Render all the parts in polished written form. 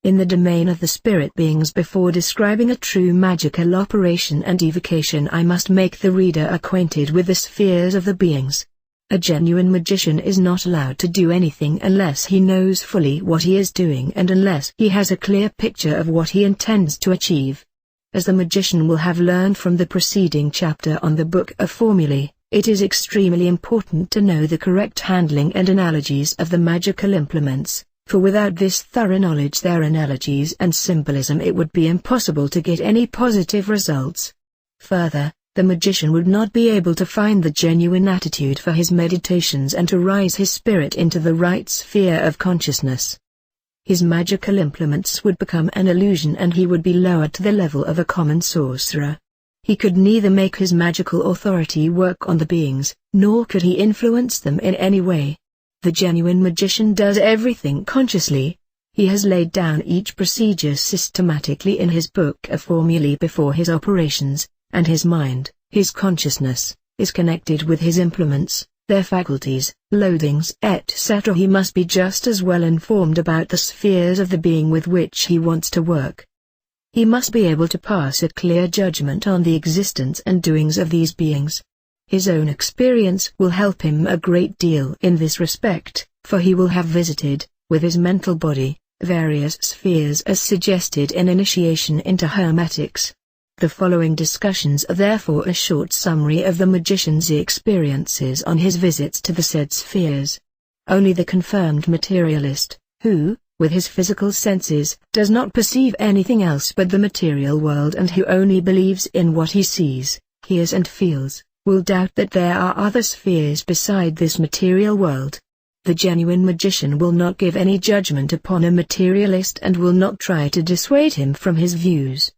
in the domain of the spirit beings. Before describing a true magical operation and evocation, I must make the reader acquainted with the spheres of the beings. A genuine magician is not allowed to do anything unless he knows fully what he is doing and unless he has a clear picture of what he intends to achieve. As the magician will have learned from the preceding chapter on the Book of Formulae, it is extremely important to know the correct handling and analogies of the magical implements, for without this thorough knowledge, their analogies and symbolism, it would be impossible to get any positive results. Further, the magician would not be able to find the genuine attitude for his meditations and to rise his spirit into the right sphere of consciousness. His magical implements would become an illusion and he would be lowered to the level of a common sorcerer. He could neither make his magical authority work on the beings, nor could he influence them in any way. The genuine magician does everything consciously. He has laid down each procedure systematically in his Book of Formulae before his operations, and his mind, his consciousness, is connected with his implements, their faculties, loadings, etc. He must be just as well informed about the spheres of the being with which he wants to work. He must be able to pass a clear judgment on the existence and doings of these beings. His own experience will help him a great deal in this respect, for he will have visited, with his mental body, various spheres as suggested in Initiation into Hermetics. The following discussions are therefore a short summary of the magician's experiences on his visits to the said spheres. Only the confirmed materialist, who, with his physical senses, does not perceive anything else but the material world and who only believes in what he sees, hears and feels, will doubt that there are other spheres beside this material world. The genuine magician will not give any judgment upon a materialist and will not try to dissuade him from his views.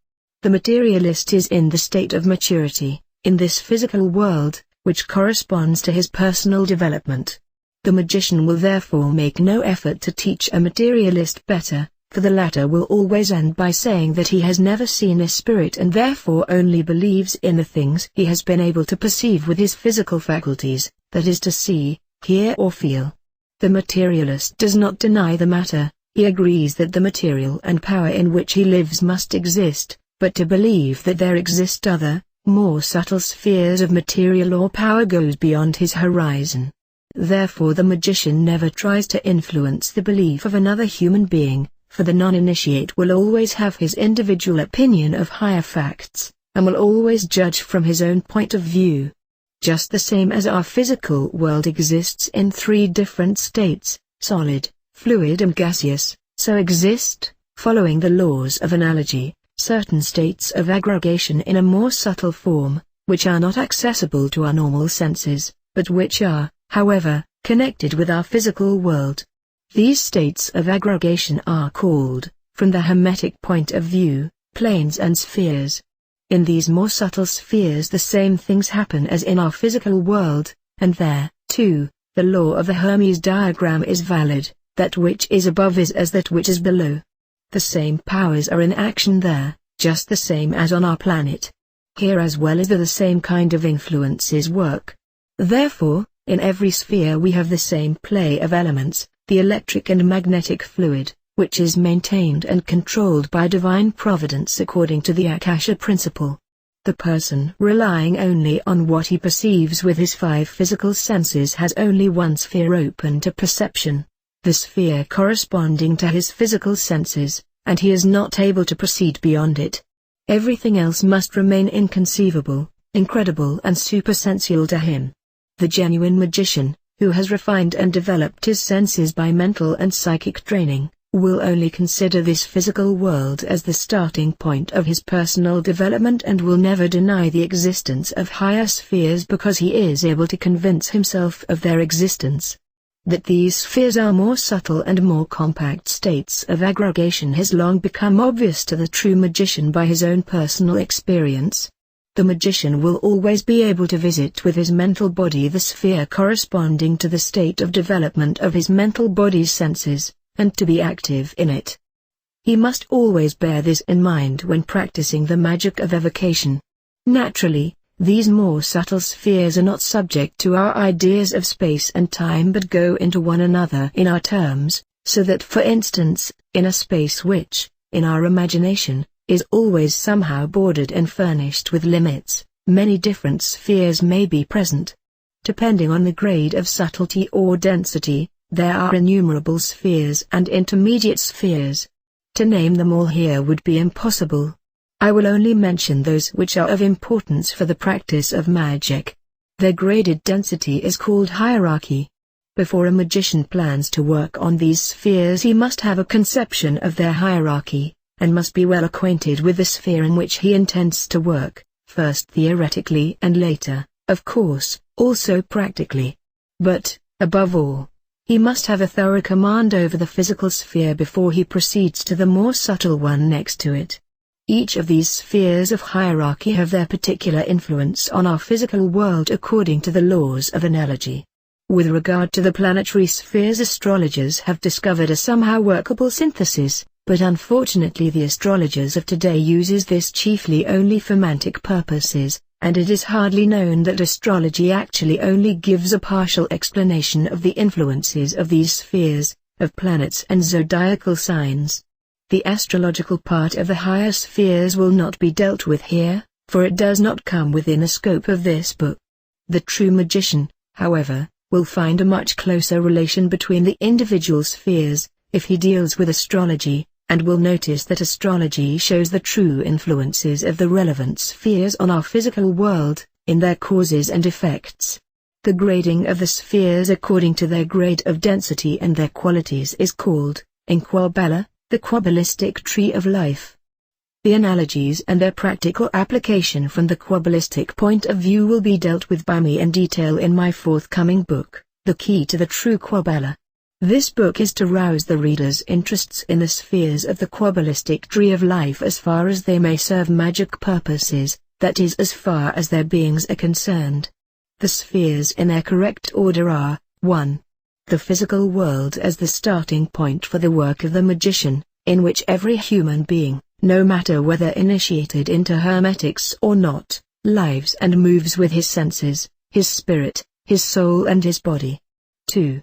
The materialist is in the state of maturity, in this physical world, which corresponds to his personal development. The magician will therefore make no effort to teach a materialist better, for the latter will always end by saying that he has never seen a spirit and therefore only believes in the things he has been able to perceive with his physical faculties, that is to see, hear or feel. The materialist does not deny the matter, he agrees that the material and power in which he lives must exist, but to believe that there exist other, more subtle spheres of material or power goes beyond his horizon. Therefore the magician never tries to influence the belief of another human being, for the non-initiate will always have his individual opinion of higher facts, and will always judge from his own point of view. Just the same as our physical world exists in three different states, solid, fluid and gaseous, so exist, following the laws of analogy, certain states of aggregation in a more subtle form, which are not accessible to our normal senses, but which are, however, connected with our physical world. These states of aggregation are called, from the Hermetic point of view, planes and spheres. In these more subtle spheres the same things happen as in our physical world, and there, too, the law of the Hermes diagram is valid, that which is above is as that which is below. The same powers are in action there, just the same as on our planet. Here as well as the same kind of influences work. Therefore, in every sphere we have the same play of elements, the electric and magnetic fluid, which is maintained and controlled by divine providence according to the Akasha principle. The person relying only on what he perceives with his five physical senses has only one sphere open to perception, the sphere corresponding to his physical senses, and he is not able to proceed beyond it. Everything else must remain inconceivable, incredible and supersensual to him. The genuine magician, who has refined and developed his senses by mental and psychic training, will only consider this physical world as the starting point of his personal development and will never deny the existence of higher spheres because he is able to convince himself of their existence. That these spheres are more subtle and more compact states of aggregation has long become obvious to the true magician by his own personal experience. The magician will always be able to visit with his mental body the sphere corresponding to the state of development of his mental body's senses, and to be active in it. He must always bear this in mind when practicing the magic of evocation. Naturally, these more subtle spheres are not subject to our ideas of space and time but go into one another in our terms, So that for instance, in a space which, in our imagination, is always somehow bordered and furnished with limits, many different spheres may be present. Depending on the grade of subtlety or density, there are innumerable spheres and intermediate spheres. To name them all here would be impossible. I will only mention those which are of importance for the practice of magic. Their graded density is called hierarchy. Before a magician plans to work on these spheres, he must have a conception of their hierarchy, and must be well acquainted with the sphere in which he intends to work, first theoretically and later, of course, also practically. But, above all, he must have a thorough command over the physical sphere before he proceeds to the more subtle one next to it. Each of these spheres of hierarchy have their particular influence on our physical world according to the laws of analogy. With regard to the planetary spheres, astrologers have discovered a somehow workable synthesis, but unfortunately the astrologers of today uses this chiefly only for semantic purposes, and it is hardly known that astrology actually only gives a partial explanation of the influences of these spheres, of planets and zodiacal signs. The astrological part of the higher spheres will not be dealt with here, for it does not come within the scope of this book. The true magician, however, will find a much closer relation between the individual spheres, if he deals with astrology, and will notice that astrology shows the true influences of the relevant spheres on our physical world, in their causes and effects. The grading of the spheres according to their grade of density and their qualities is called, in Kabbala, the kabbalistic tree of life. The analogies and their practical application from the kabbalistic point of view will be dealt with by me in detail in my forthcoming book, The Key to the True Kabbala. This book is to rouse the reader's interests in the spheres of the kabbalistic tree of life as far as they may serve magic purposes, that is, as far as their beings are concerned. The spheres in their correct order are, 1. The physical world as the starting point for the work of the magician, in which every human being, no matter whether initiated into hermetics or not, lives and moves with his senses, his spirit, his soul and his body. 2.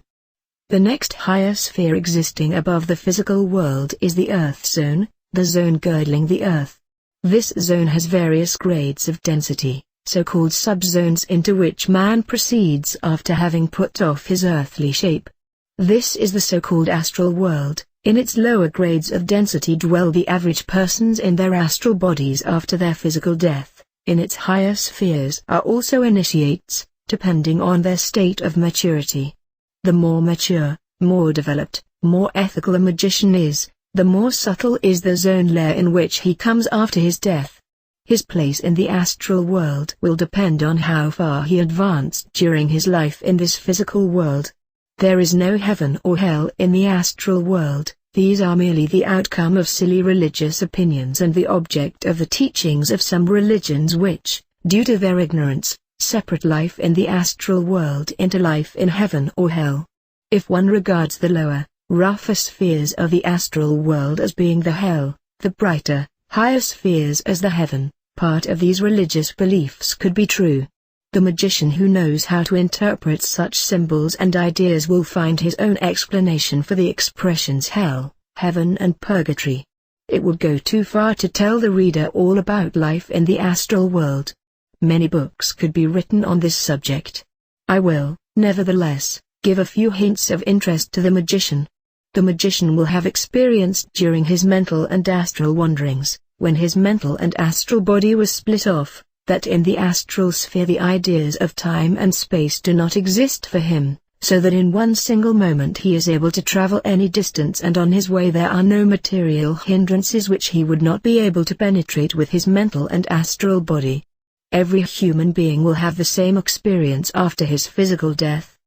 The next higher sphere existing above the physical world is the Earth zone, the zone girdling the Earth. This zone has various grades of density, so-called subzones into which man proceeds after having put off his earthly shape. This is the so-called astral world. In its lower grades of density dwell the average persons in their astral bodies after their physical death. In its higher spheres are also initiates, depending on their state of maturity. The more mature, more developed, more ethical a magician is, the more subtle is the zone layer in which he comes after his death. His place in the astral world will depend on how far he advanced during his life in this physical world. There is no heaven or hell in the astral world, these are merely the outcome of silly religious opinions and the object of the teachings of some religions which, due to their ignorance, separate life in the astral world into life in heaven or hell. If one regards the lower, rougher spheres of the astral world as being the hell, the brighter, higher spheres as the heaven, part of these religious beliefs could be true. The magician who knows how to interpret such symbols and ideas will find his own explanation for the expressions hell, heaven and purgatory. It would go too far to tell the reader all about life in the astral world. Many books could be written on this subject. I will, nevertheless, give a few hints of interest to the magician. The magician will have experienced during his mental and astral wanderings, when his mental and astral body was split off, that in the astral sphere the ideas of time and space do not exist for him, so that in one single moment he is able to travel any distance and on his way there are no material hindrances which he would not be able to penetrate with his mental and astral body. Every human being will have the same experience after his physical death.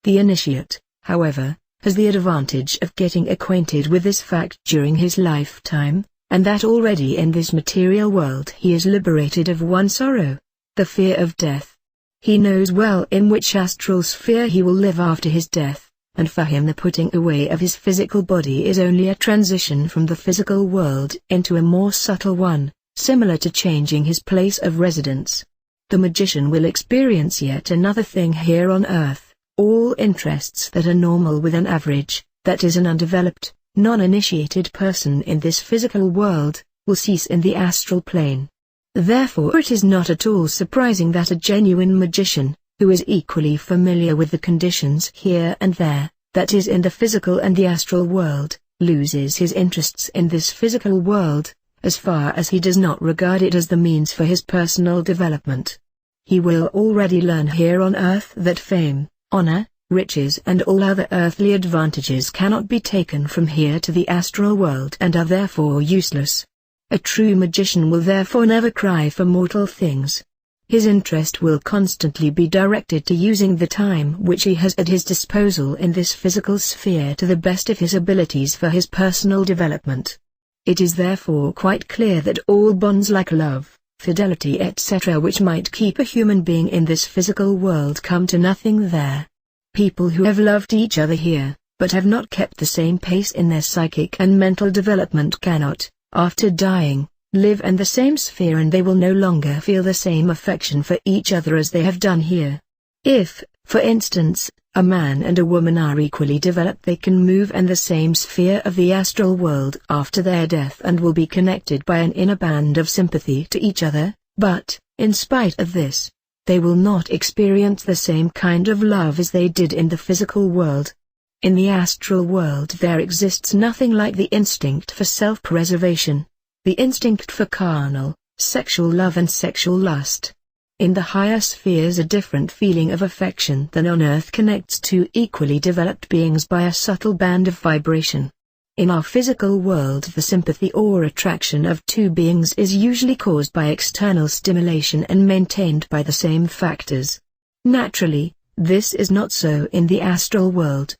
The initiate, however, has the advantage of getting acquainted with this fact during his lifetime, and that already in this material world he is liberated of one sorrow, the fear of death. He knows well in which astral sphere he will live after his death, and for him the putting away of his physical body is only a transition from the physical world into a more subtle one, similar to changing his place of residence. The magician will experience yet another thing here on earth, all interests that are normal with an average, that is an undeveloped, non-initiated person in this physical world, will cease in the astral plane. Therefore it is not at all surprising that a genuine magician, who is equally familiar with the conditions here and there, that is in the physical and the astral world, loses his interests in this physical world, as far as he does not regard it as the means for his personal development. He will already learn here on earth that fame, honor, riches and all other earthly advantages cannot be taken from here to the astral world and are therefore useless. A true magician will therefore never cry for mortal things. His interest will constantly be directed to using the time which he has at his disposal in this physical sphere to the best of his abilities for his personal development. It is therefore quite clear that all bonds like love, fidelity etc. which might keep a human being in this physical world come to nothing there. People who have loved each other here, but have not kept the same pace in their psychic and mental development cannot, after dying, live in the same sphere, and they will no longer feel the same affection for each other as they have done here. If, for instance, a man and a woman are equally developed, they can move in the same sphere of the astral world after their death and will be connected by an inner band of sympathy to each other, but, in spite of this, they will not experience the same kind of love as they did in the physical world. In the astral world there exists nothing like the instinct for self-preservation, the instinct for carnal, sexual love and sexual lust. In the higher spheres a different feeling of affection than on earth connects two equally developed beings by a subtle band of vibration. In our physical world the sympathy or attraction of two beings is usually caused by external stimulation and maintained by the same factors. Naturally, this is not so in the astral world.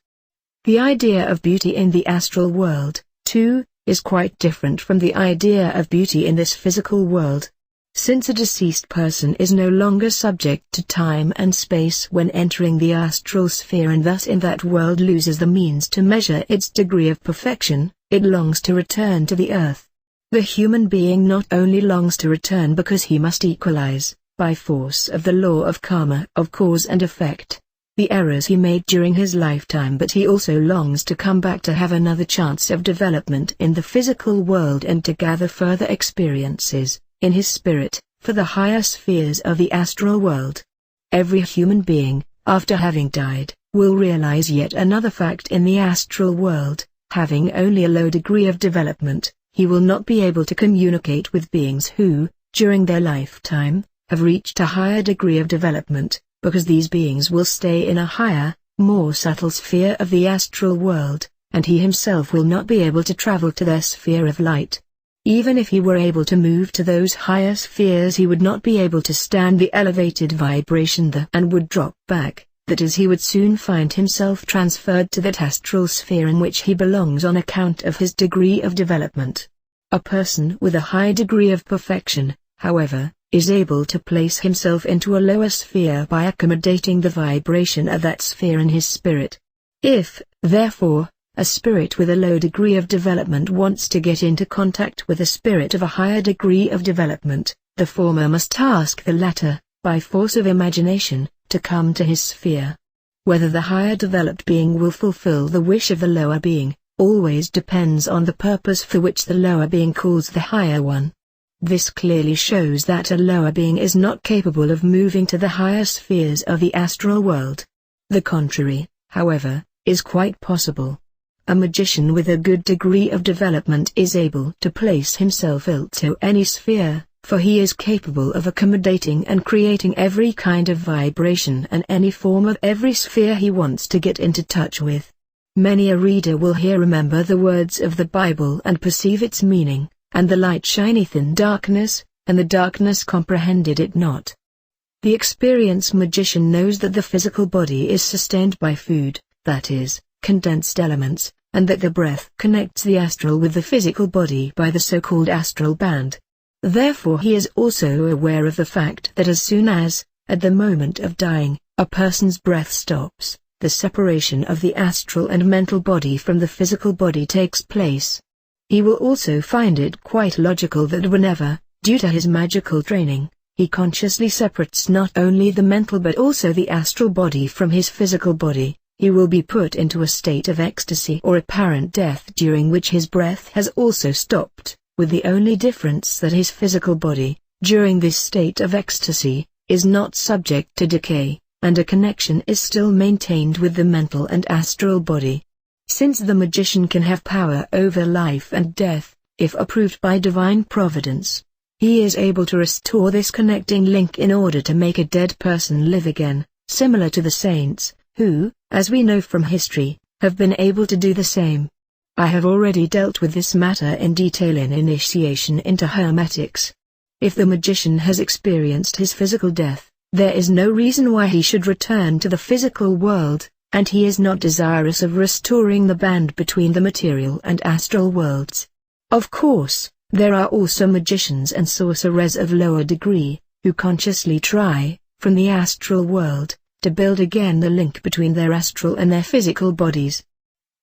The idea of beauty in the astral world, too, is quite different from the idea of beauty in this physical world. Since a deceased person is no longer subject to time and space when entering the astral sphere and thus in that world loses the means to measure its degree of perfection, it longs to return to the earth. The human being not only longs to return because he must equalize, by force of the law of karma of cause and effect, the errors he made during his lifetime, but he also longs to come back to have another chance of development in the physical world and to gather further experiences, in his spirit, for the higher spheres of the astral world. Every human being, after having died, will realize yet another fact in the astral world: having only a low degree of development, he will not be able to communicate with beings who, during their lifetime, have reached a higher degree of development, because these beings will stay in a higher, more subtle sphere of the astral world, and he himself will not be able to travel to their sphere of light. Even if he were able to move to those higher spheres, he would not be able to stand the elevated vibration there and would drop back, that is, he would soon find himself transferred to that astral sphere in which he belongs on account of his degree of development. A person with a high degree of perfection, however, is able to place himself into a lower sphere by accommodating the vibration of that sphere in his spirit. If, therefore, a spirit with a low degree of development wants to get into contact with a spirit of a higher degree of development, the former must ask the latter, by force of imagination, to come to his sphere. Whether the higher developed being will fulfill the wish of the lower being, always depends on the purpose for which the lower being calls the higher one. This clearly shows that a lower being is not capable of moving to the higher spheres of the astral world. The contrary, however, is quite possible. A magician with a good degree of development is able to place himself into any sphere, for he is capable of accommodating and creating every kind of vibration and any form of every sphere he wants to get into touch with. Many a reader will here remember the words of the Bible and perceive its meaning: "And the light shineth in darkness, and the darkness comprehended it not." The experienced magician knows that the physical body is sustained by food, that is, condensed elements, and that the breath connects the astral with the physical body by the so-called astral band. Therefore he is also aware of the fact that as soon as, at the moment of dying, a person's breath stops, the separation of the astral and mental body from the physical body takes place. He will also find it quite logical that whenever, due to his magical training, he consciously separates not only the mental but also the astral body from his physical body, he will be put into a state of ecstasy or apparent death during which his breath has also stopped, with the only difference that his physical body, during this state of ecstasy, is not subject to decay, and a connection is still maintained with the mental and astral body. Since the magician can have power over life and death, if approved by divine providence, he is able to restore this connecting link in order to make a dead person live again, similar to the saints, who, as we know from history, have been able to do the same. I have already dealt with this matter in detail in Initiation into Hermetics. If the magician has experienced his physical death, there is no reason why he should return to the physical world, and he is not desirous of restoring the band between the material and astral worlds. Of course, there are also magicians and sorcerers of lower degree, who consciously try, from the astral world, to build again the link between their astral and their physical bodies.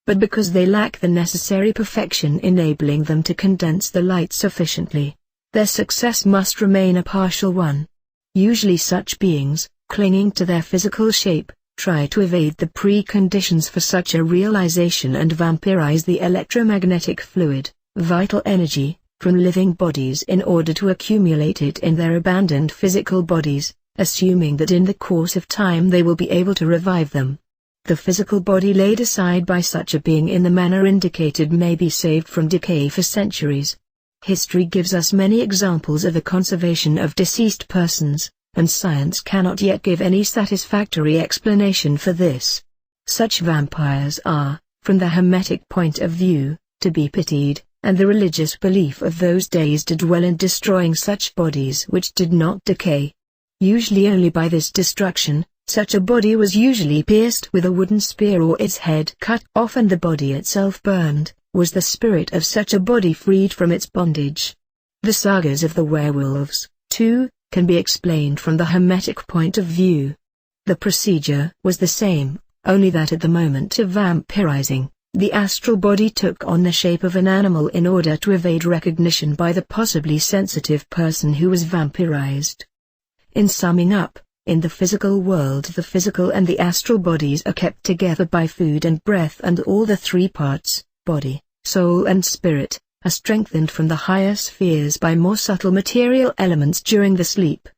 But because they lack the necessary perfection enabling them to condense the light sufficiently, their success must remain a partial one. Usually such beings, clinging to their physical shape, try to evade the preconditions for such a realization and vampirize the electromagnetic fluid, vital energy, from living bodies in order to accumulate it in their abandoned physical bodies, assuming that in the course of time they will be able to revive them. The physical body laid aside by such a being in the manner indicated may be saved from decay for centuries. History gives us many examples of the conservation of deceased persons, and science cannot yet give any satisfactory explanation for this. Such vampires are, from the Hermetic point of view, to be pitied, and the religious belief of those days did well in destroying such bodies which did not decay. Usually only by this destruction, such a body was usually pierced with a wooden spear or its head cut off and the body itself burned, was the spirit of such a body freed from its bondage. The sagas of the werewolves, too, can be explained from the Hermetic point of view. The procedure was the same, only that at the moment of vampirizing, the astral body took on the shape of an animal in order to evade recognition by the possibly sensitive person who was vampirized. In summing up, in the physical world the physical and the astral bodies are kept together by food and breath, and all the three parts, body, soul and spirit, are strengthened from the higher spheres by more subtle material elements during the sleep.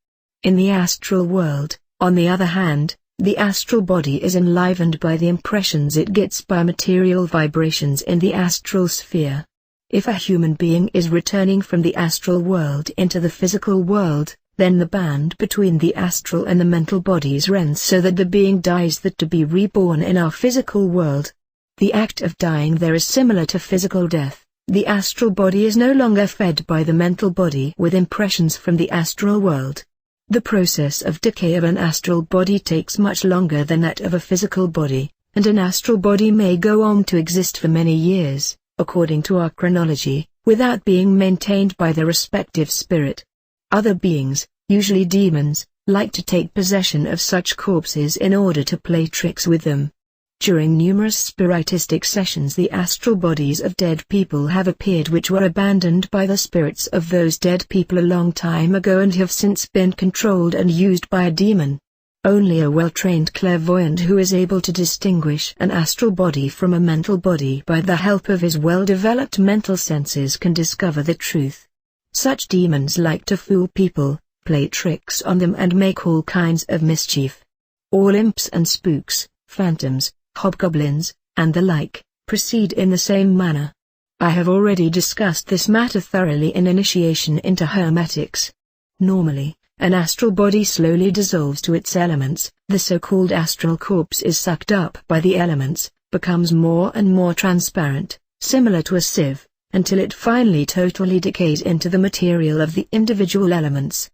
In the astral world, on the other hand, the astral body is enlivened by the impressions it gets by material vibrations in the astral sphere. If a human being is returning from the astral world into the physical world, then the band between the astral and the mental bodies rends so that the being dies that to be reborn in our physical world. The act of dying there is similar to physical death. The astral body is no longer fed by the mental body with impressions from the astral world. The process of decay of an astral body takes much longer than that of a physical body, and an astral body may go on to exist for many years, according to our chronology, without being maintained by the respective spirit. Other beings, usually demons, like to take possession of such corpses in order to play tricks with them. During numerous spiritistic sessions the astral bodies of dead people have appeared which were abandoned by the spirits of those dead people a long time ago and have since been controlled and used by a demon. Only a well-trained clairvoyant who is able to distinguish an astral body from a mental body by the help of his well-developed mental senses can discover the truth. Such demons like to fool people, play tricks on them and make all kinds of mischief. All imps and spooks, phantoms, hobgoblins, and the like, proceed in the same manner. I have already discussed this matter thoroughly in Initiation into Hermetics. Normally, an astral body slowly dissolves to its elements, the so-called astral corpse is sucked up by the elements, becomes more and more transparent, similar to a sieve, until it finally totally decays into the material of the individual elements.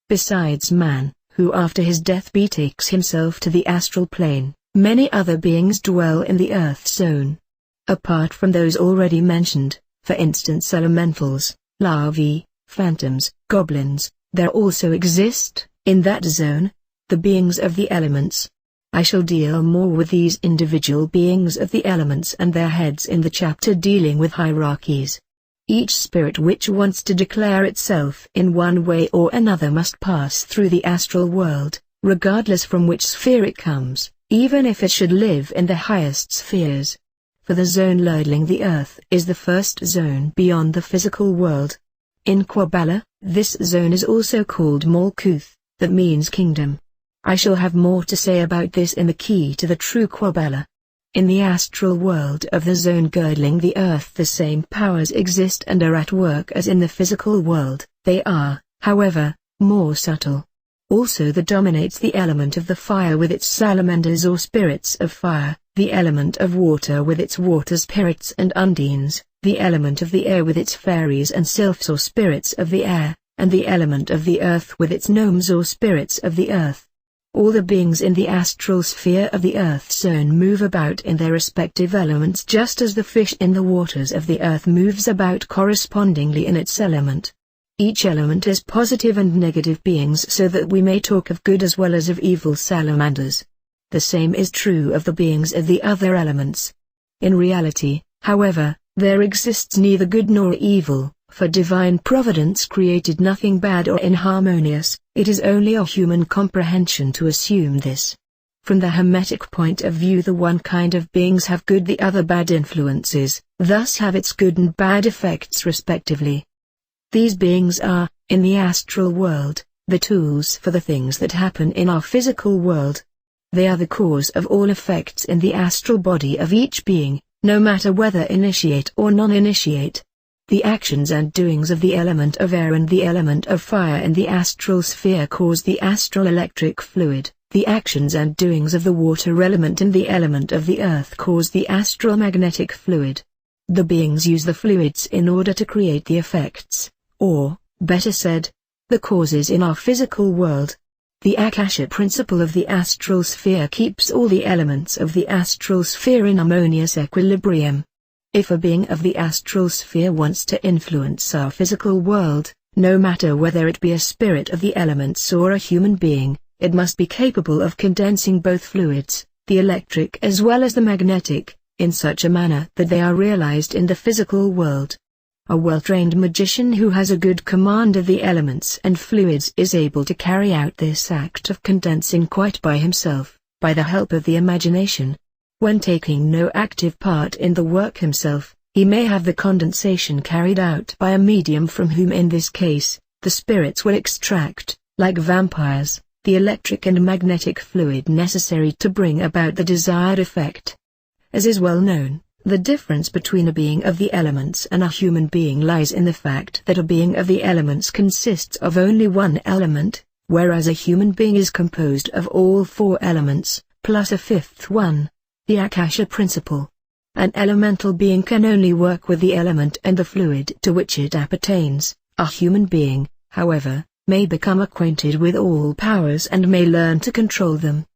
Besides man, who after his death betakes himself to the astral plane, many other beings dwell in the earth zone. Apart from those already mentioned, for instance elementals, larvae, phantoms, goblins, there also exist, in that zone, the beings of the elements. I shall deal more with these individual beings of the elements and their heads in the chapter dealing with hierarchies. Each spirit which wants to declare itself in one way or another must pass through the astral world, regardless from which sphere it comes, even if it should live in the highest spheres. For the zone girdling the earth is the first zone beyond the physical world. In Kabbalah, this zone is also called Malkuth, that means kingdom. I shall have more to say about this in the Key to the True Kabbalah. In the astral world of the zone girdling the earth, the same powers exist and are at work as in the physical world. They are, however, more subtle. Also there dominates the element of the fire with its salamanders or spirits of fire, the element of water with its water spirits and undines, the element of the air with its fairies and sylphs or spirits of the air, and the element of the earth with its gnomes or spirits of the earth. All the beings in the astral sphere of the earth zone move about in their respective elements just as the fish in the waters of the earth moves about correspondingly in its element. Each element is positive and negative beings, so that we may talk of good as well as of evil salamanders. The same is true of the beings of the other elements. In reality, however, there exists neither good nor evil, for divine providence created nothing bad or inharmonious. It is only a human comprehension to assume this. From the Hermetic point of view, the one kind of beings have good, the other bad influences, thus have its good and bad effects respectively. These beings are, in the astral world, the tools for the things that happen in our physical world. They are the cause of all effects in the astral body of each being, no matter whether initiate or non-initiate. The actions and doings of the element of air and the element of fire in the astral sphere cause the astral electric fluid. The actions and doings of the water element and the element of the earth cause the astral magnetic fluid. The beings use the fluids in order to create the effects, or, better said, the causes in our physical world. The Akasha principle of the astral sphere keeps all the elements of the astral sphere in harmonious equilibrium. If a being of the astral sphere wants to influence our physical world, no matter whether it be a spirit of the elements or a human being, it must be capable of condensing both fluids, the electric as well as the magnetic, in such a manner that they are realized in the physical world. A well-trained magician who has a good command of the elements and fluids is able to carry out this act of condensing quite by himself, by the help of the imagination. When taking no active part in the work himself, he may have the condensation carried out by a medium from whom in this case, the spirits will extract, like vampires, the electric and magnetic fluid necessary to bring about the desired effect. As is well known, the difference between a being of the elements and a human being lies in the fact that a being of the elements consists of only one element, whereas a human being is composed of all four elements, plus a fifth one. The Akasha principle. An elemental being can only work with the element and the fluid to which it appertains. A human being, however, may become acquainted with all powers and may learn to control them.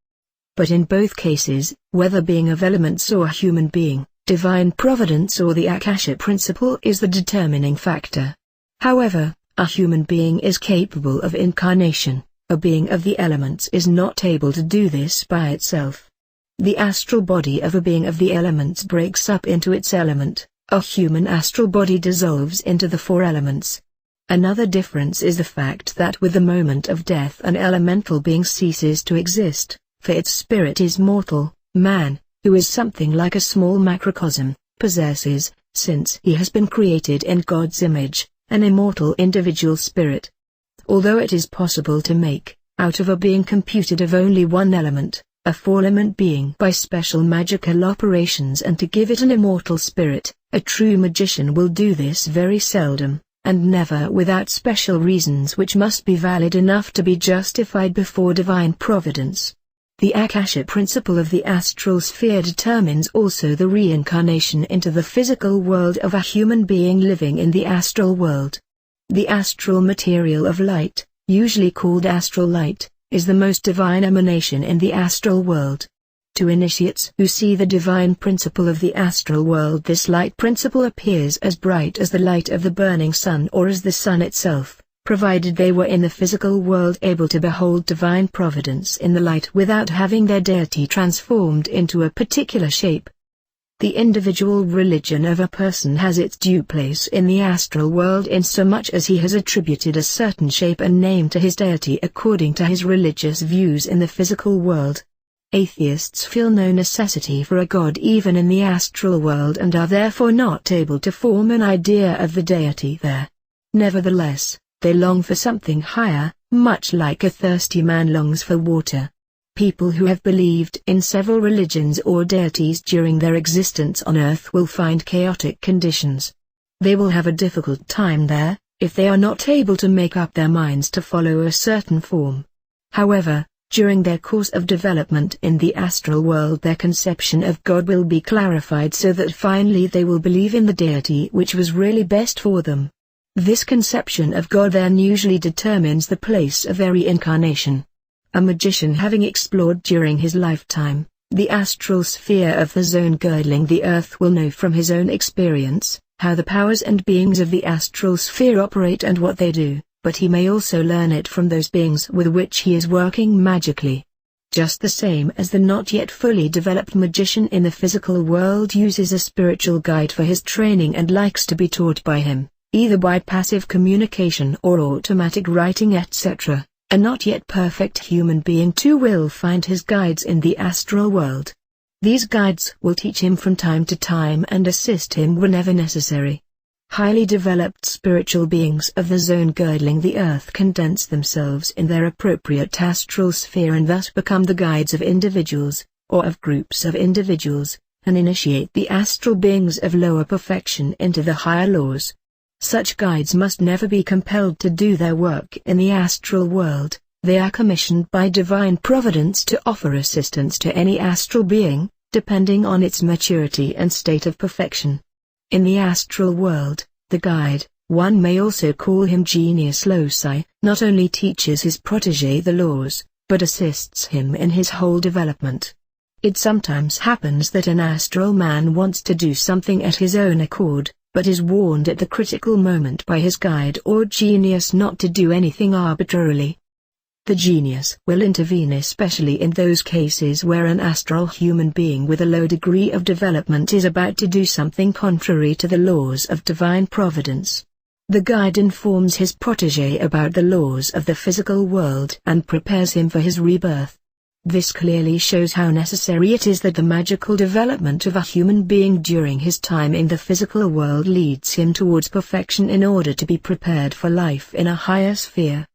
But in both cases, whether being of elements or a human being, divine providence or the Akasha principle is the determining factor. However, a human being is capable of incarnation. A being of the elements is not able to do this by itself. The astral body of a being of the elements breaks up into its element. A human astral body dissolves into the four elements. Another difference is the fact that with the moment of death an elemental being ceases to exist, for its spirit is mortal. Man, who is something like a small macrocosm, possesses, since he has been created in God's image, an immortal individual spirit. Although it is possible to make, out of a being computed of only one element, a four-element being by special magical operations and to give it an immortal spirit, a true magician will do this very seldom, and never without special reasons which must be valid enough to be justified before divine providence. The Akasha principle of the astral sphere determines also the reincarnation into the physical world of a human being living in the astral world. The astral material of light, usually called astral light, is the most divine emanation in the astral world. To initiates who see the divine principle of the astral world, this light principle appears as bright as the light of the burning sun or as the sun itself, provided they were in the physical world able to behold divine providence in the light without having their deity transformed into a particular shape. The individual religion of a person has its due place in the astral world insomuch as he has attributed a certain shape and name to his deity according to his religious views in the physical world. Atheists feel no necessity for a god even in the astral world and are therefore not able to form an idea of the deity there. Nevertheless, they long for something higher, much like a thirsty man longs for water. People who have believed in several religions or deities during their existence on Earth will find chaotic conditions. They will have a difficult time there, if they are not able to make up their minds to follow a certain form. However, during their course of development in the astral world their conception of God will be clarified so that finally they will believe in the deity which was really best for them. This conception of God then usually determines the place of their reincarnation. A magician having explored during his lifetime the astral sphere of the zone girdling the earth will know from his own experience how the powers and beings of the astral sphere operate and what they do, but he may also learn it from those beings with which he is working magically. Just the same as the not yet fully developed magician in the physical world uses a spiritual guide for his training and likes to be taught by him, either by passive communication or automatic writing etc., a not yet perfect human being too will find his guides in the astral world. These guides will teach him from time to time and assist him whenever necessary. Highly developed spiritual beings of the zone girdling the earth condense themselves in their appropriate astral sphere and thus become the guides of individuals, or of groups of individuals, and initiate the astral beings of lower perfection into the higher laws. Such guides must never be compelled to do their work in the astral world. They are commissioned by divine providence to offer assistance to any astral being, depending on its maturity and state of perfection. In the astral world, the guide, one may also call him genius loci, not only teaches his protege the laws, but assists him in his whole development. It sometimes happens that an astral man wants to do something at his own accord, but is warned at the critical moment by his guide or genius not to do anything arbitrarily. The genius will intervene especially in those cases where an astral human being with a low degree of development is about to do something contrary to the laws of divine providence. The guide informs his protege about the laws of the physical world and prepares him for his rebirth. This clearly shows how necessary it is that the magical development of a human being during his time in the physical world leads him towards perfection in order to be prepared for life in a higher sphere.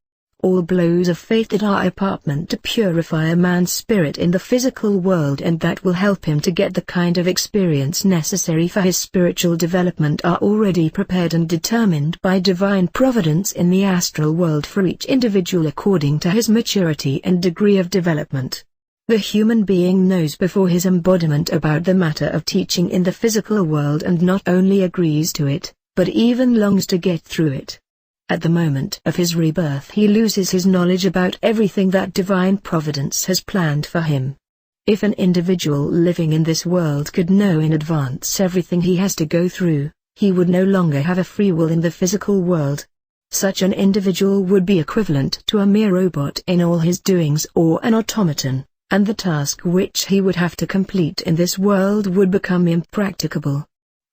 All blows of faith that are appointment to purify a man's spirit in the physical world and that will help him to get the kind of experience necessary for his spiritual development are already prepared and determined by divine providence in the astral world for each individual according to his maturity and degree of development. The human being knows before his embodiment about the matter of teaching in the physical world and not only agrees to it, but even longs to get through it. At the moment of his rebirth he loses his knowledge about everything that divine providence has planned for him. If an individual living in this world could know in advance everything he has to go through, he would no longer have a free will in the physical world. Such an individual would be equivalent to a mere robot in all his doings or an automaton, and the task which he would have to complete in this world would become impracticable.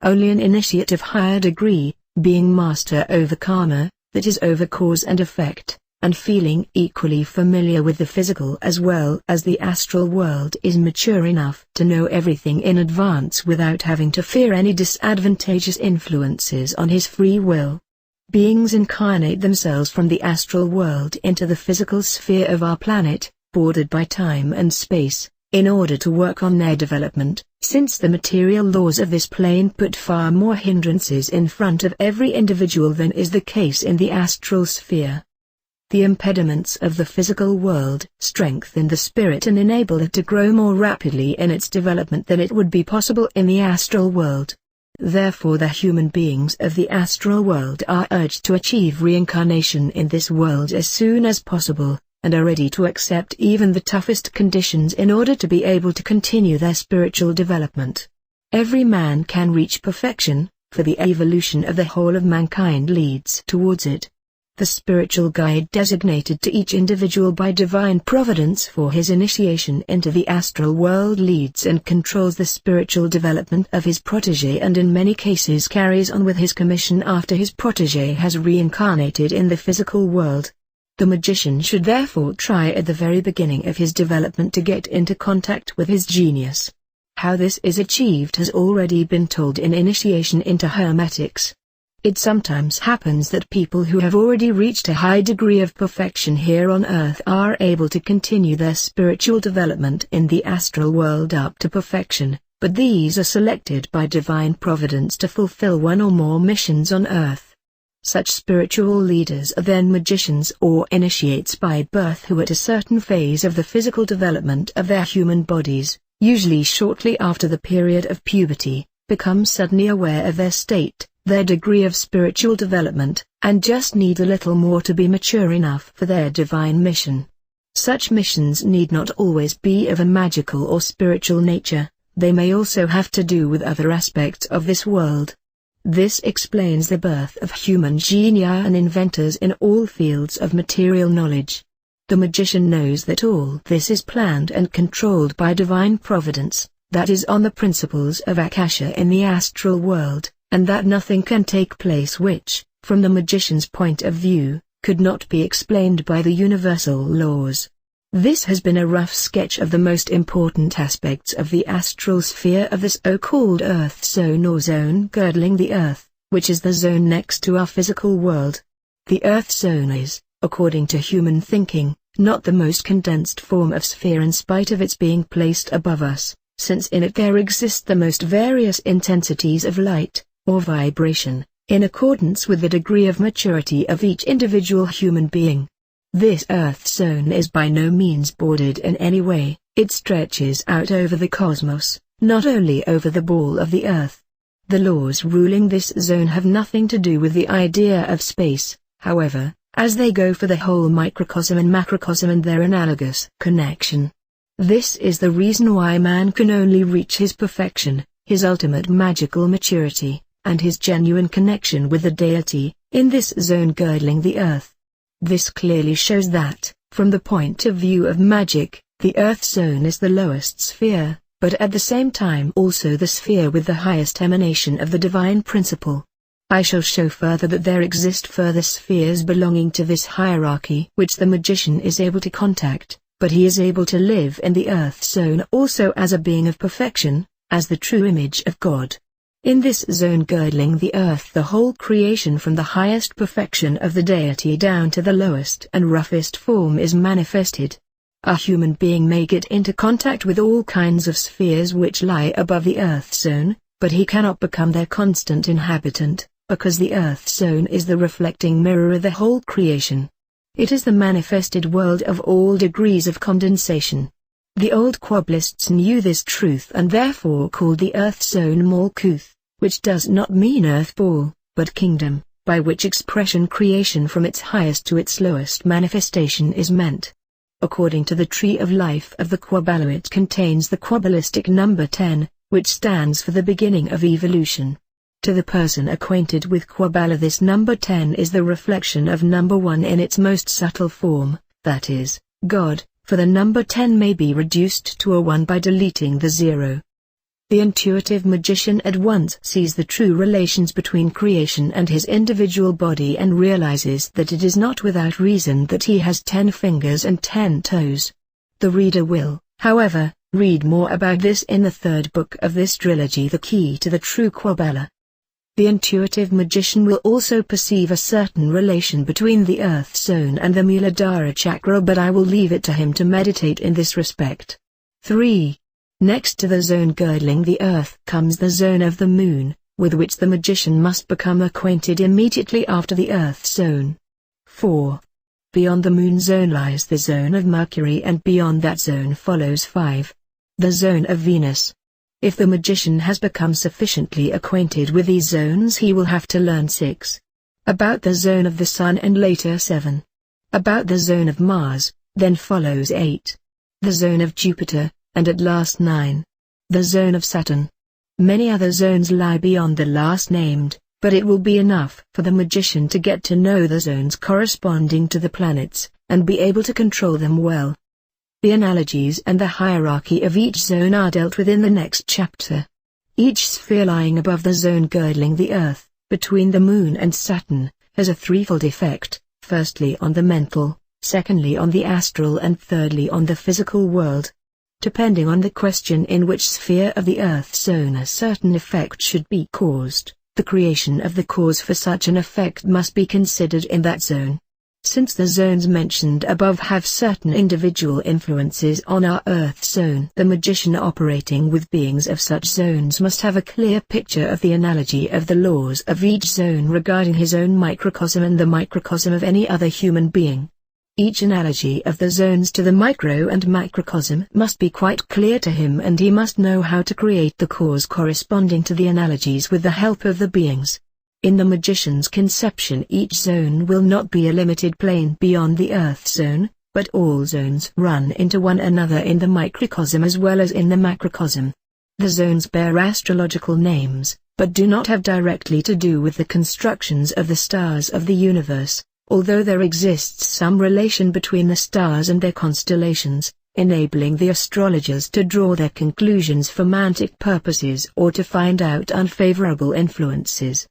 Only an initiate of higher degree, being master over karma, that is over cause and effect, and feeling equally familiar with the physical as well as the astral world is mature enough to know everything in advance without having to fear any disadvantageous influences on his free will. Beings incarnate themselves from the astral world into the physical sphere of our planet, bordered by time and space, in order to work on their development, since the material laws of this plane put far more hindrances in front of every individual than is the case in the astral sphere. The impediments of the physical world strengthen the spirit and enable it to grow more rapidly in its development than it would be possible in the astral world. Therefore the human beings of the astral world are urged to achieve reincarnation in this world as soon as possible, and are ready to accept even the toughest conditions in order to be able to continue their spiritual development. Every man can reach perfection, for the evolution of the whole of mankind leads towards it. The spiritual guide designated to each individual by divine providence for his initiation into the astral world leads and controls the spiritual development of his protege and in many cases carries on with his commission after his protege has reincarnated in the physical world. The magician should therefore try at the very beginning of his development to get into contact with his genius. How this is achieved has already been told in Initiation into Hermetics. It sometimes happens that people who have already reached a high degree of perfection here on earth are able to continue their spiritual development in the astral world up to perfection, but these are selected by divine providence to fulfill one or more missions on earth. Such spiritual leaders are then magicians or initiates by birth who at a certain phase of the physical development of their human bodies, usually shortly after the period of puberty, become suddenly aware of their state, their degree of spiritual development, and just need a little more to be mature enough for their divine mission. Such missions need not always be of a magical or spiritual nature, they may also have to do with other aspects of this world. This explains the birth of human genii and inventors in all fields of material knowledge. The magician knows that all this is planned and controlled by divine providence, that is on the principles of Akasha in the astral world, and that nothing can take place which, from the magician's point of view, could not be explained by the universal laws. This has been a rough sketch of the most important aspects of the astral sphere of the so-called Earth zone or zone girdling the Earth, which is the zone next to our physical world. The Earth zone is, according to human thinking, not the most condensed form of sphere in spite of its being placed above us, since in it there exist the most various intensities of light, or vibration, in accordance with the degree of maturity of each individual human being. This Earth zone is by no means bordered in any way, it stretches out over the cosmos, not only over the ball of the Earth. The laws ruling this zone have nothing to do with the idea of space, however, as they go for the whole microcosm and macrocosm and their analogous connection. This is the reason why man can only reach his perfection, his ultimate magical maturity, and his genuine connection with the deity, in this zone girdling the Earth. This clearly shows that, from the point of view of magic, the Earth zone is the lowest sphere, but at the same time also the sphere with the highest emanation of the divine principle. I shall show further that there exist further spheres belonging to this hierarchy which the magician is able to contact, but he is able to live in the Earth zone also as a being of perfection, as the true image of God. In this zone girdling the Earth, the whole creation from the highest perfection of the deity down to the lowest and roughest form is manifested. A human being may get into contact with all kinds of spheres which lie above the Earth zone, but he cannot become their constant inhabitant, because the Earth zone is the reflecting mirror of the whole creation. It is the manifested world of all degrees of condensation. The old kabbalists knew this truth and therefore called the Earth zone Malkuth, which does not mean earth ball, but kingdom, by which expression creation from its highest to its lowest manifestation is meant. According to the tree of life of the Kabbalah, it contains the kabbalistic number 10, which stands for the beginning of evolution. To the person acquainted with Kabbalah, this number 10 is the reflection of number 1 in its most subtle form, that is, God, for the number 10 may be reduced to a 1 by deleting the 0. The intuitive magician at once sees the true relations between creation and his individual body and realizes that it is not without reason that he has 10 fingers and 10 toes. The reader will, however, read more about this in the third book of this trilogy, The Key to the True Kabbalah. The intuitive magician will also perceive a certain relation between the Earth zone and the Muladhara chakra, but I will leave it to him to meditate in this respect. 3. Next to the zone girdling the Earth comes the zone of the Moon, with which the magician must become acquainted immediately after the Earth zone. 4. Beyond the Moon zone lies the zone of Mercury, and beyond that zone follows 5. The zone of Venus. If the magician has become sufficiently acquainted with these zones, he will have to learn 6. About the zone of the Sun, and later 7. About the zone of Mars, then follows 8. The zone of Jupiter, and at last 9. The zone of Saturn. Many other zones lie beyond the last named, but it will be enough for the magician to get to know the zones corresponding to the planets, and be able to control them well. The analogies and the hierarchy of each zone are dealt with in the next chapter. Each sphere lying above the zone girdling the Earth, between the Moon and Saturn, has a threefold effect, firstly on the mental, secondly on the astral, and thirdly on the physical world. Depending on the question in which sphere of the Earth zone a certain effect should be caused, the creation of the cause for such an effect must be considered in that zone. Since the zones mentioned above have certain individual influences on our Earth zone, the magician operating with beings of such zones must have a clear picture of the analogy of the laws of each zone regarding his own microcosm and the microcosm of any other human being. Each analogy of the zones to the micro and macrocosm must be quite clear to him, and he must know how to create the cause corresponding to the analogies with the help of the beings. In the magician's conception, each zone will not be a limited plane beyond the Earth zone, but all zones run into one another in the microcosm as well as in the macrocosm. The zones bear astrological names, but do not have directly to do with the constructions of the stars of the universe, although there exists some relation between the stars and their constellations, enabling the astrologers to draw their conclusions for mantic purposes or to find out unfavorable influences.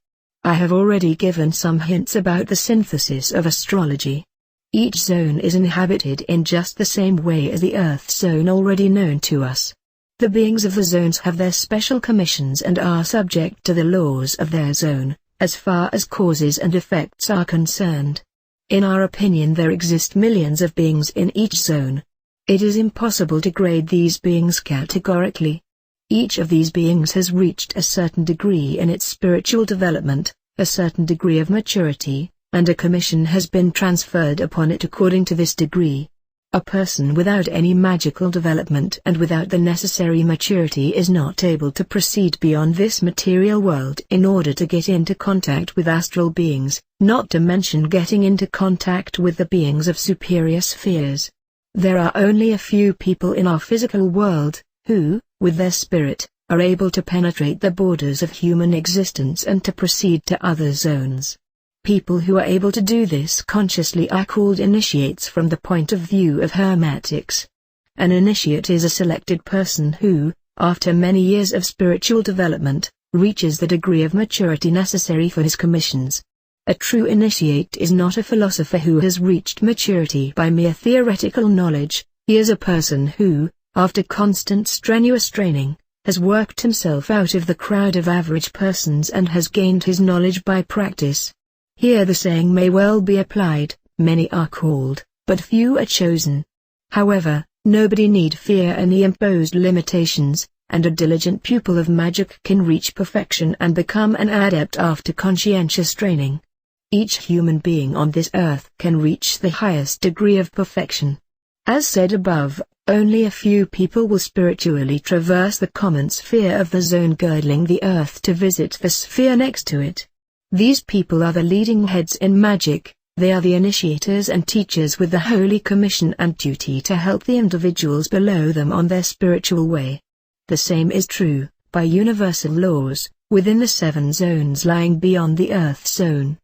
I have already given some hints about the synthesis of astrology. Each zone is inhabited in just the same way as the Earth zone already known to us. The beings of the zones have their special commissions and are subject to the laws of their zone, as far as causes and effects are concerned. In our opinion, there exist millions of beings in each zone. It is impossible to grade these beings categorically. Each of these beings has reached a certain degree in its spiritual development, a certain degree of maturity, and a commission has been transferred upon it according to this degree. A person without any magical development and without the necessary maturity is not able to proceed beyond this material world in order to get into contact with astral beings, not to mention getting into contact with the beings of superior spheres. There are only a few people in our physical world who, with their spirit, are able to penetrate the borders of human existence and to proceed to other zones. People who are able to do this consciously are called initiates from the point of view of Hermetics. An initiate is a selected person who, after many years of spiritual development, reaches the degree of maturity necessary for his commissions. A true initiate is not a philosopher who has reached maturity by mere theoretical knowledge. He is a person who, after constant strenuous training, has worked himself out of the crowd of average persons and has gained his knowledge by practice. Here the saying may well be applied, many are called, but few are chosen. However, nobody need fear any imposed limitations, and a diligent pupil of magic can reach perfection and become an adept after conscientious training. Each human being on this earth can reach the highest degree of perfection. As said above, only a few people will spiritually traverse the common sphere of the zone girdling the earth to visit the sphere next to it. These people are the leading heads in magic. They are the initiators and teachers with the holy commission and duty to help the individuals below them on their spiritual way. The same is true, by universal laws, within the 7 zones lying beyond the Earth zone.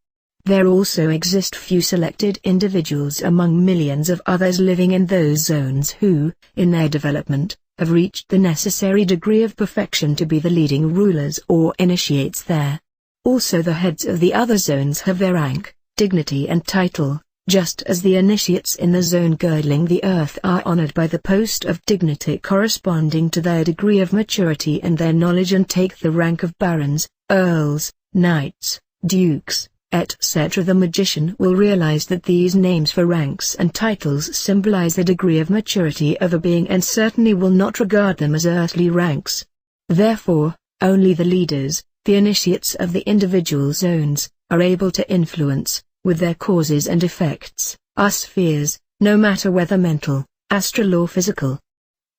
There also exist few selected individuals among millions of others living in those zones who, in their development, have reached the necessary degree of perfection to be the leading rulers or initiates there. Also the heads of the other zones have their rank, dignity and title, just as the initiates in the zone girdling the earth are honored by the post of dignity corresponding to their degree of maturity and their knowledge and take the rank of barons, earls, knights, dukes, etc. The magician will realize that these names for ranks and titles symbolize the degree of maturity of a being and certainly will not regard them as earthly ranks. Therefore, only the leaders, the initiates of the individual zones, are able to influence, with their causes and effects, our spheres, no matter whether mental, astral or physical.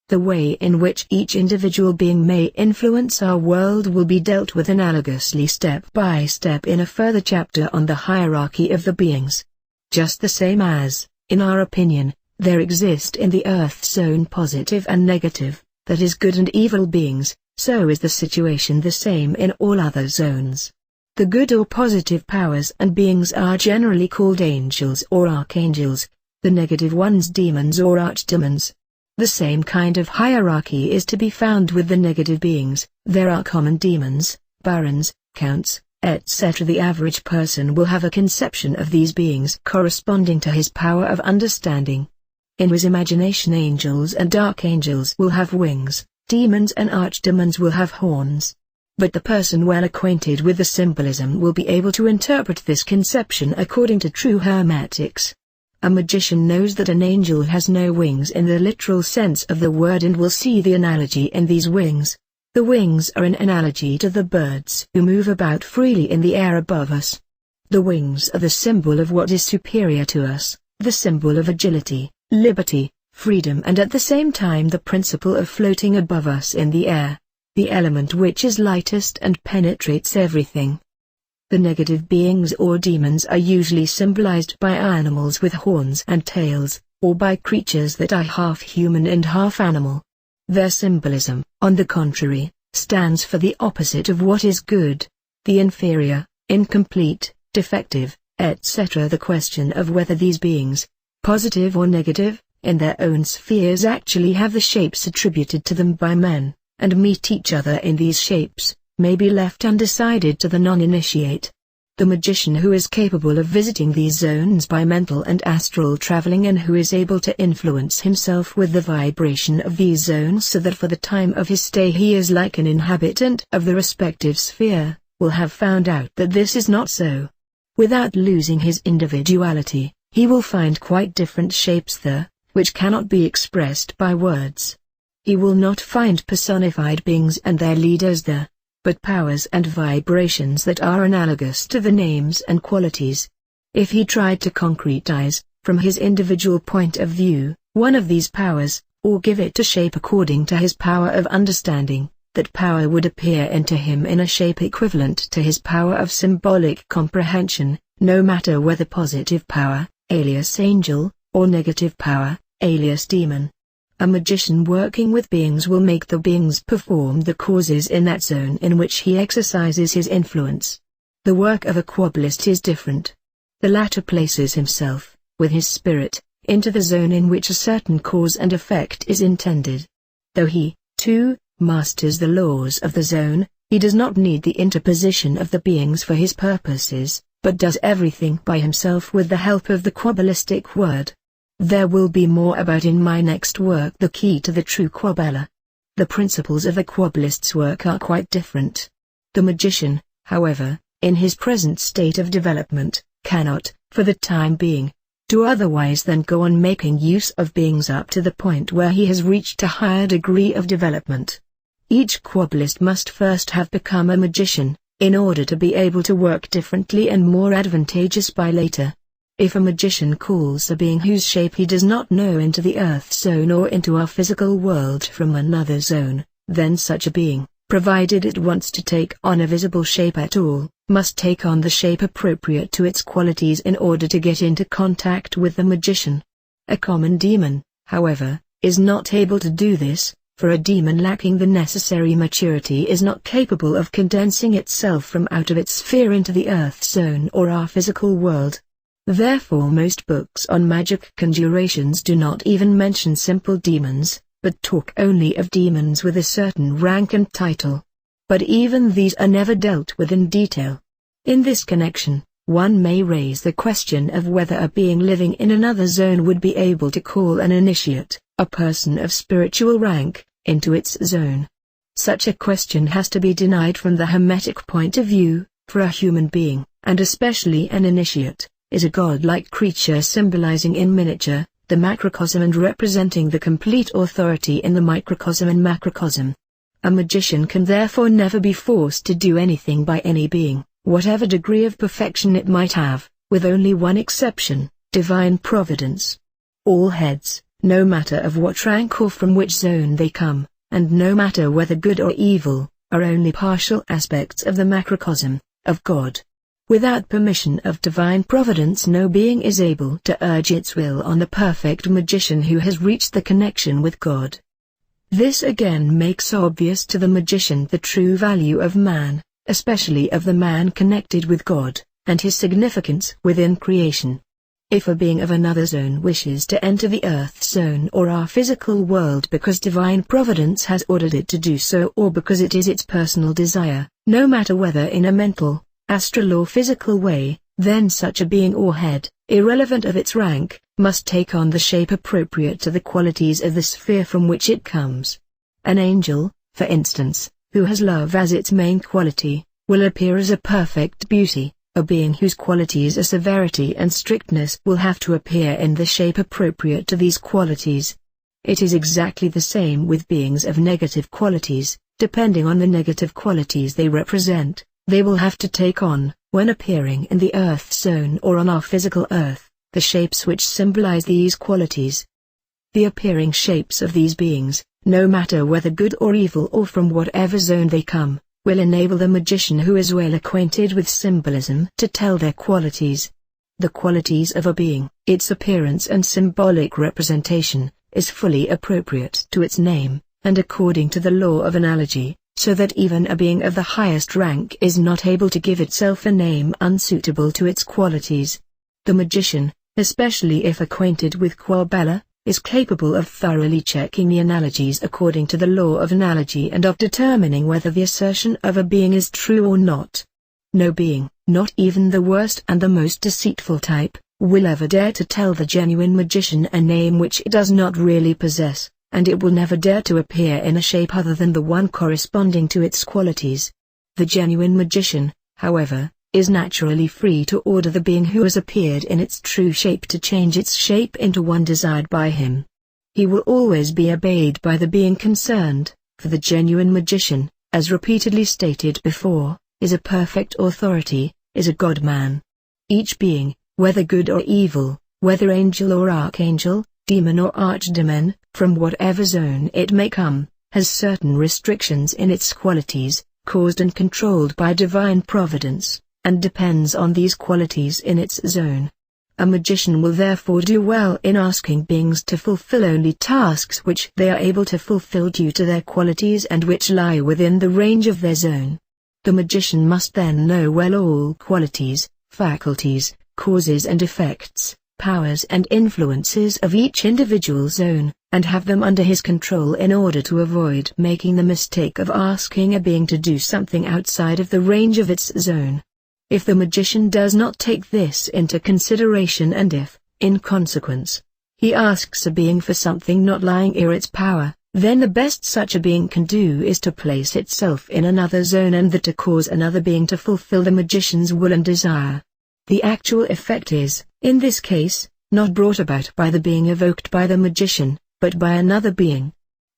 The way in which each individual being may influence our world will be dealt with analogously step by step in a further chapter on the hierarchy of the beings. Just the same as, in our opinion, there exist in the Earth zone positive and negative, that is good and evil beings, so is the situation the same in all other zones. The good or positive powers and beings are generally called angels or archangels, the negative ones demons or archdemons. The same kind of hierarchy is to be found with the negative beings. There are common demons, barons, counts, etc. The average person will have a conception of these beings corresponding to his power of understanding. In his imagination, angels and archangels will have wings, demons and archdemons will have horns. But the person well acquainted with the symbolism will be able to interpret this conception according to true hermetics. A magician knows that an angel has no wings in the literal sense of the word and will see the analogy in these wings. The wings are an analogy to the birds who move about freely in the air above us. The wings are the symbol of what is superior to us, the symbol of agility, liberty, freedom, and at the same time the principle of floating above us in the air, the element which is lightest and penetrates everything. The negative beings or demons are usually symbolized by animals with horns and tails, or by creatures that are half human and half animal. Their symbolism, on the contrary, stands for the opposite of what is good, the inferior, incomplete, defective, etc. The question of whether these beings, positive or negative, in their own spheres actually have the shapes attributed to them by men, and meet each other in these shapes, may be left undecided to the non-initiate. The magician who is capable of visiting these zones by mental and astral traveling and who is able to influence himself with the vibration of these zones so that for the time of his stay he is like an inhabitant of the respective sphere, will have found out that this is not so. Without losing his individuality, he will find quite different shapes there, which cannot be expressed by words. He will not find personified beings and their leaders there, but powers and vibrations that are analogous to the names and qualities. If he tried to concretize, from his individual point of view, one of these powers, or give it a shape according to his power of understanding, that power would appear into him in a shape equivalent to his power of symbolic comprehension, no matter whether positive power, alias angel, or negative power, alias demon. A magician working with beings will make the beings perform the causes in that zone in which he exercises his influence. The work of a kabbalist is different. The latter places himself, with his spirit, into the zone in which a certain cause and effect is intended. Though he, too, masters the laws of the zone, he does not need the interposition of the beings for his purposes, but does everything by himself with the help of the kabbalistic word. There will be more about in my next work, The Key to the True Kabbalah. The principles of a kabbalist's work are quite different. The magician, however, in his present state of development, cannot, for the time being, do otherwise than go on making use of beings up to the point where he has reached a higher degree of development. Each kabbalist must first have become a magician, in order to be able to work differently and more advantageous by later. If a magician calls a being whose shape he does not know into the earth zone or into our physical world from another zone, then such a being, provided it wants to take on a visible shape at all, must take on the shape appropriate to its qualities in order to get into contact with the magician. A common demon, however, is not able to do this, for a demon lacking the necessary maturity is not capable of condensing itself from out of its sphere into the earth zone or our physical world. Therefore most books on magic conjurations do not even mention simple demons, but talk only of demons with a certain rank and title. But even these are never dealt with in detail. In this connection, one may raise the question of whether a being living in another zone would be able to call an initiate, a person of spiritual rank, into its zone. Such a question has to be denied from the Hermetic point of view, for a human being, and especially an initiate, is a godlike creature symbolizing in miniature, the macrocosm and representing the complete authority in the microcosm and macrocosm. A magician can therefore never be forced to do anything by any being, whatever degree of perfection it might have, with only one exception, divine providence. All heads, no matter of what rank or from which zone they come, and no matter whether good or evil, are only partial aspects of the macrocosm, of God. Without permission of divine providence no being is able to urge its will on the perfect magician who has reached the connection with God. This again makes obvious to the magician the true value of man, especially of the man connected with God, and his significance within creation. If a being of another zone wishes to enter the earth zone or our physical world because divine providence has ordered it to do so or because it is its personal desire, no matter whether in a mental, astral or physical way, then such a being or head, irrelevant of its rank, must take on the shape appropriate to the qualities of the sphere from which it comes. An angel, for instance, who has love as its main quality, will appear as a perfect beauty. A being whose qualities are severity and strictness will have to appear in the shape appropriate to these qualities. It is exactly the same with beings of negative qualities. Depending on the negative qualities they represent, they will have to take on, when appearing in the Earth zone or on our physical Earth, the shapes which symbolize these qualities. The appearing shapes of these beings, no matter whether good or evil or from whatever zone they come, will enable the magician who is well acquainted with symbolism to tell their qualities. The qualities of a being, its appearance and symbolic representation, is fully appropriate to its name, and according to the law of analogy, so that even a being of the highest rank is not able to give itself a name unsuitable to its qualities. The magician, especially if acquainted with Kabbalah, is capable of thoroughly checking the analogies according to the law of analogy and of determining whether the assertion of a being is true or not. No being, not even the worst and the most deceitful type, will ever dare to tell the genuine magician a name which it does not really possess, and it will never dare to appear in a shape other than the one corresponding to its qualities. The genuine magician, however, is naturally free to order the being who has appeared in its true shape to change its shape into one desired by him. He will always be obeyed by the being concerned, for the genuine magician, as repeatedly stated before, is a perfect authority, is a God-man. Each being, whether good or evil, whether angel or archangel, demon or archdemon, from whatever zone it may come, has certain restrictions in its qualities, caused and controlled by divine providence, and depends on these qualities in its zone. A magician will therefore do well in asking beings to fulfill only tasks which they are able to fulfill due to their qualities and which lie within the range of their zone. The magician must then know well all qualities, faculties, causes and effects, powers and influences of each individual zone, and have them under his control in order to avoid making the mistake of asking a being to do something outside of the range of its zone. If the magician does not take this into consideration and if, in consequence, he asks a being for something not lying in its power, then the best such a being can do is to place itself in another zone and to cause another being to fulfill the magician's will and desire. The actual effect is, in this case, not brought about by the being evoked by the magician, but by another being.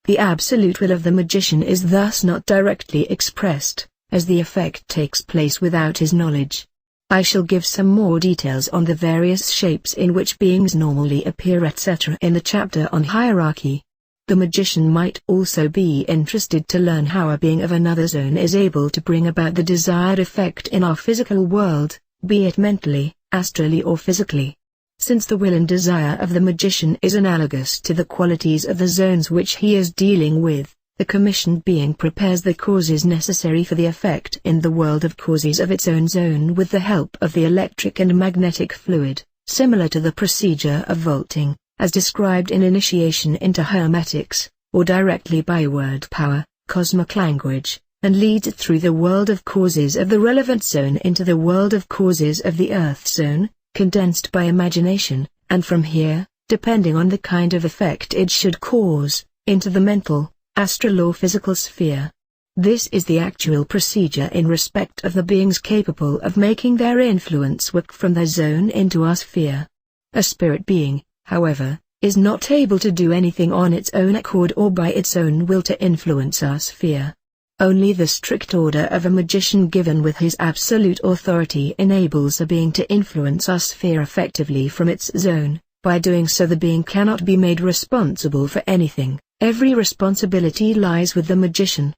The absolute will of the magician is thus not directly expressed, as the effect takes place without his knowledge. I shall give some more details on the various shapes in which beings normally appear etc. in the chapter on hierarchy. The magician might also be interested to learn how a being of another zone is able to bring about the desired effect in our physical world, be it mentally, astrally or physically. Since the will and desire of the magician is analogous to the qualities of the zones which he is dealing with, the commissioned being prepares the causes necessary for the effect in the world of causes of its own zone with the help of the electric and magnetic fluid, similar to the procedure of vaulting, as described in Initiation into Hermetics, or directly by word power, cosmic language, and leads it through the world of causes of the relevant zone into the world of causes of the Earth zone, condensed by imagination, and from here, depending on the kind of effect it should cause, into the mental, astral or physical sphere. This is the actual procedure in respect of the beings capable of making their influence work from their zone into our sphere. A spirit being, however, is not able to do anything on its own accord or by its own will to influence our sphere. Only the strict order of a magician given with his absolute authority enables a being to influence our sphere effectively from its zone. By doing so the being cannot be made responsible for anything. Every responsibility lies with the magician.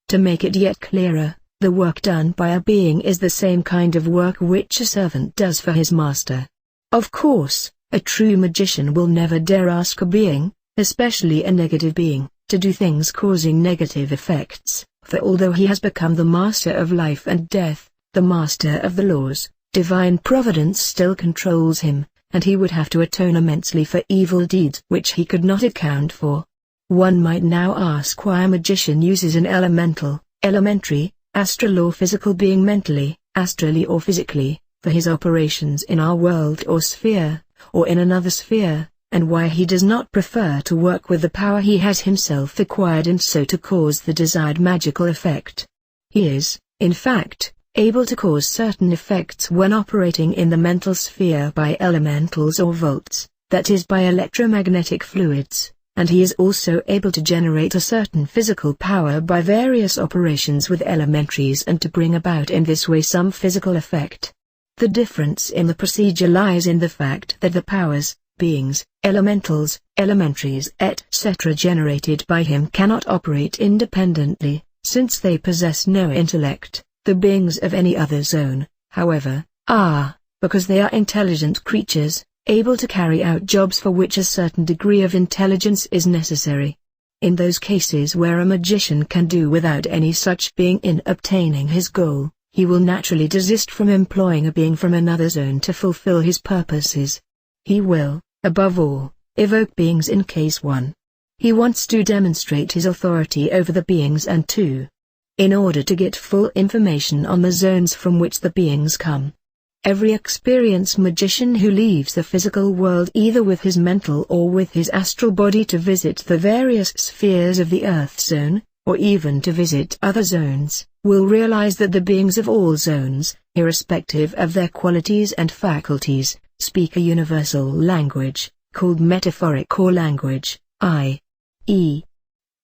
To make it yet clearer, the work done by a being is the same kind of work which a servant does for his master. Of course, a true magician will never dare ask a being, especially a negative being, to do things causing negative effects, for although he has become the master of life and death, the master of the laws, divine providence still controls him, and he would have to atone immensely for evil deeds which he could not account for. One might now ask why a magician uses an elementary, astral or physical being mentally, astrally or physically, for his operations in our world or sphere, or in another sphere, and why he does not prefer to work with the power he has himself acquired and so to cause the desired magical effect. He is, in fact, able to cause certain effects when operating in the mental sphere by elementals or volts, that is by electromagnetic fluids, and he is also able to generate a certain physical power by various operations with elementaries and to bring about in this way some physical effect. The difference in the procedure lies in the fact that the powers, beings, elementals, elementaries etc. generated by him cannot operate independently, since they possess no intellect. The beings of any other zone, however, are, because they are intelligent creatures, able to carry out jobs for which a certain degree of intelligence is necessary. In those cases where a magician can do without any such being in obtaining his goal, he will naturally desist from employing a being from another zone to fulfill his purposes. He will, above all, evoke beings in case 1. He wants to demonstrate his authority over the beings and 2. In order to get full information on the zones from which the beings come. Every experienced magician who leaves the physical world either with his mental or with his astral body to visit the various spheres of the Earth zone, or even to visit other zones, will realize that the beings of all zones, irrespective of their qualities and faculties, speak a universal language, called metaphoric or language, i.e.,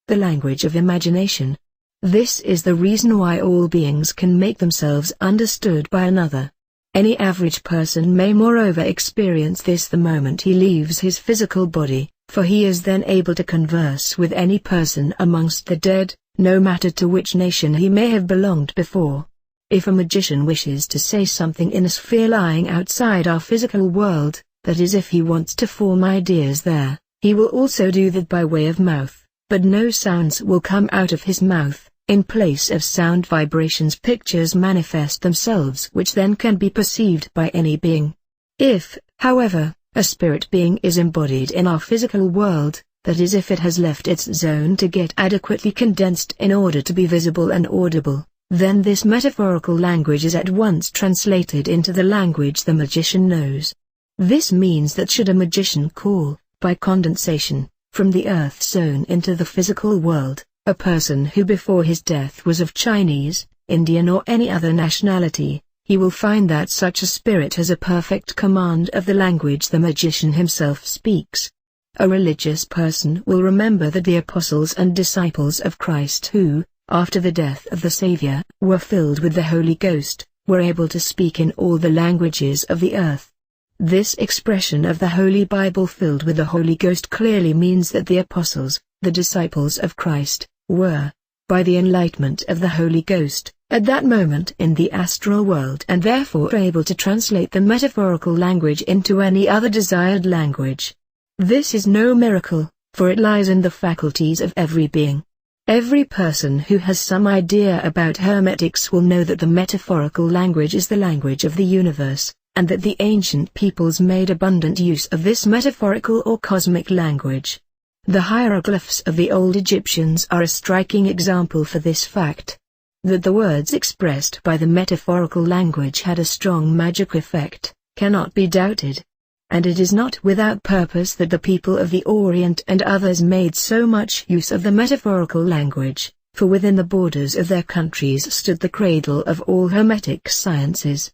the language of imagination. This is the reason why all beings can make themselves understood by another. Any average person may moreover experience this the moment he leaves his physical body, for he is then able to converse with any person amongst the dead, no matter to which nation he may have belonged before. If a magician wishes to say something in a sphere lying outside our physical world, that is if he wants to form ideas there, he will also do that by way of mouth, but no sounds will come out of his mouth. In place of sound vibrations pictures manifest themselves which then can be perceived by any being. If, however, a spirit being is embodied in our physical world, that is if it has left its zone to get adequately condensed in order to be visible and audible, then this metaphorical language is at once translated into the language the magician knows. This means that should a magician call, by condensation, from the Earth zone into the physical world, a person who before his death was of Chinese, Indian or any other nationality, he will find that such a spirit has a perfect command of the language the magician himself speaks. A religious person will remember that the apostles and disciples of Christ who, after the death of the Savior, were filled with the Holy Ghost, were able to speak in all the languages of the earth. This expression of the Holy Bible filled with the Holy Ghost clearly means that the apostles, the disciples of Christ, were, by the enlightenment of the Holy Ghost, at that moment in the astral world and therefore able to translate the metaphorical language into any other desired language. This is no miracle, for it lies in the faculties of every being. Every person who has some idea about hermetics will know that the metaphorical language is the language of the universe, and that the ancient peoples made abundant use of this metaphorical or cosmic language. The hieroglyphs of the old Egyptians are a striking example for this fact. That the words expressed by the metaphorical language had a strong magic effect, cannot be doubted. And it is not without purpose that the people of the Orient and others made so much use of the metaphorical language, for within the borders of their countries stood the cradle of all hermetic sciences.